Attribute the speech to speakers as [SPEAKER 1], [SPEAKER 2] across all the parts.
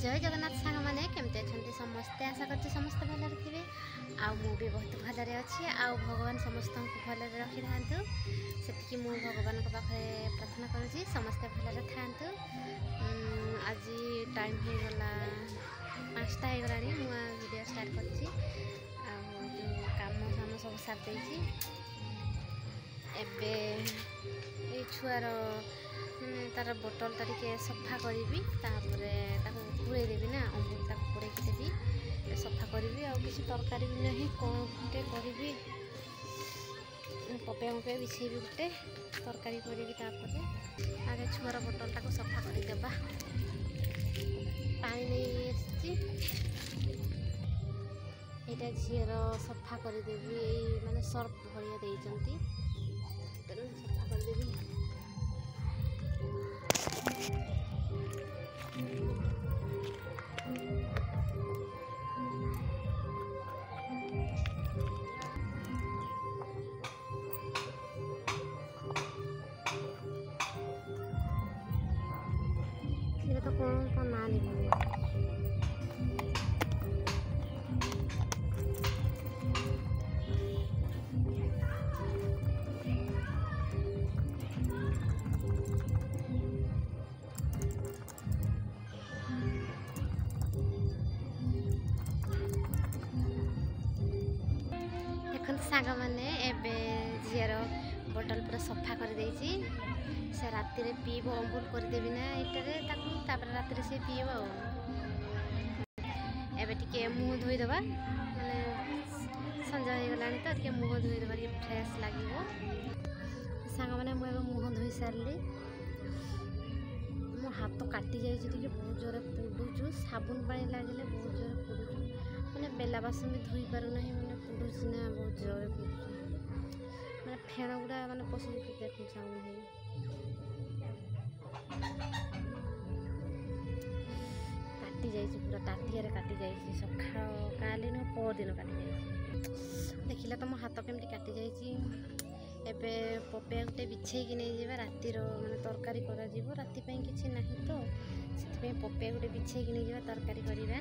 [SPEAKER 1] जय जगन्नाथ सांग मैंने केमती अच्छा समस्ते आशा कर समस्ते भल थे आउ भी बहुत भलरे अच्छी आउ भगवान समस्त को भल रखी था से मु भगवान पाखे प्रार्थना करुँची समस्ते भलरे था। आज टाइम हो गला 5टा हो गला वीडियो स्टार्ट कर काम साम सब सारी ए छुआर तार बोतल टा टे सफा करी पूरे देवी ना अमूल तक पूरे देवी सफा करी आ किसी तरकारी भी नहीं कौन गोटे करी पपे मपे बिछेबी गोटे तरकारी करी आगे छुआर बोतल टाक सफा करदेबा पानी नहीं यहाँ झीर सफा करदेवी माने सर्फ भाया देती सफा करदेवी तो कौन ना लिखा सांग मैंने झीर बोतल पूरा सफा कर से राति पीब अमूल करदेवी ना यहाँ राति से पीब ए मुँह धोईदबा माने संज हो गला तो मुँह धोईदबा फ्रेश लगे सांग मैंने मुझे मुँह धोई सारे मो हाथ काटी जाइए बहुत जोर पुडुचु साबुन पानी लगे बहुत जोर पुडुचु मैंने बेला बासन भी धोई पारना मैंने पुडुच ना बहुत जोर पुडुचु मैंने फेण गुड़ा मैंने पसंद देखो साबुन है काटी जाइए पूरा टाटिया काटी जाइए सका काली न परदिन काटी जाइए देखिला तो मो हाथ केमती काटी जाइए एबे पपे गोटे बिछेकी नहीं जावा रातिर माने तरकारी करा जीवो राति पे किछि नाही तो सेति पपे गोटे बिछेकी नहीं जावा तरकारी करिवा।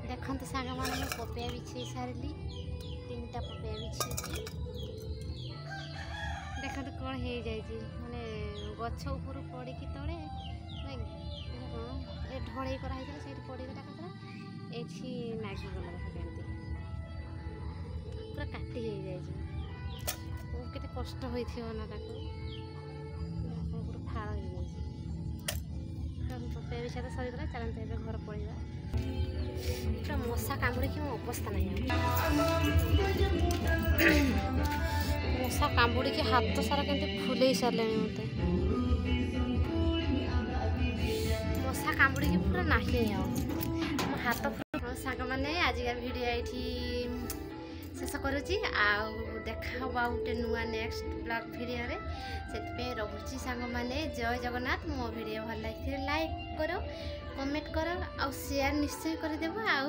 [SPEAKER 1] देखते सांग मैंने पपे बिछे सारे 3टा पपे बिछे देखते कौन हो जाए माने गछ ऊपर पड़ी तले ढड़े कराई से पड़गला कतरा ये नागिगला देखते पूरा काटी हो जाए केते कष्ट होना फाड़ हो जाए पपे बिछा तो सरीगला चलते घर पड़ा पूरा मशा कामुड़ी की अवस्था नहीं मशा कामुड़ी की हाथ सारा केमती फुले सारे मत मशा कामुड़ी की पूरा नाही मो हाथ सांग मैंने आजिका वीडियो ये शेष करुँची देखा गोटे नुआ नेक्स्ट ब्लॉग वीडियो से रोची सांग मैंने जय जगन्नाथ मो वीडियो भल लगे लाइक करो कमेंट करो आ शेयर निश्चय करदेव आउ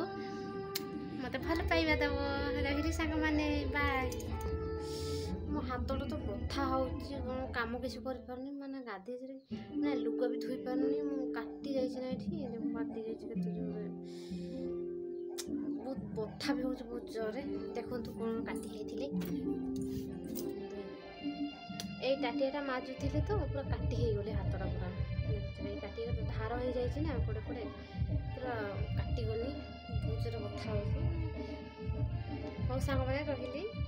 [SPEAKER 1] मत भल पाइबा देव रही सांग मैंने बाय मो हाथ तो बथा हो कम किसी कर माने गाधे ना लुग भी धोई पारनी मु काटी जाइए ना ये काटी जाइए बहुत बथा भी हो बहुत जोरे देखो कौन काटी ये टाटिया माजुले तो पूरा काटी हो गले हाथटा पूरा काटी धार हो जाए ना पड़े पड़े पूरा काटिगली बहुत जोर बथा हो ମୋ ସାଙ୍ଗମାନେ ରହିଲି।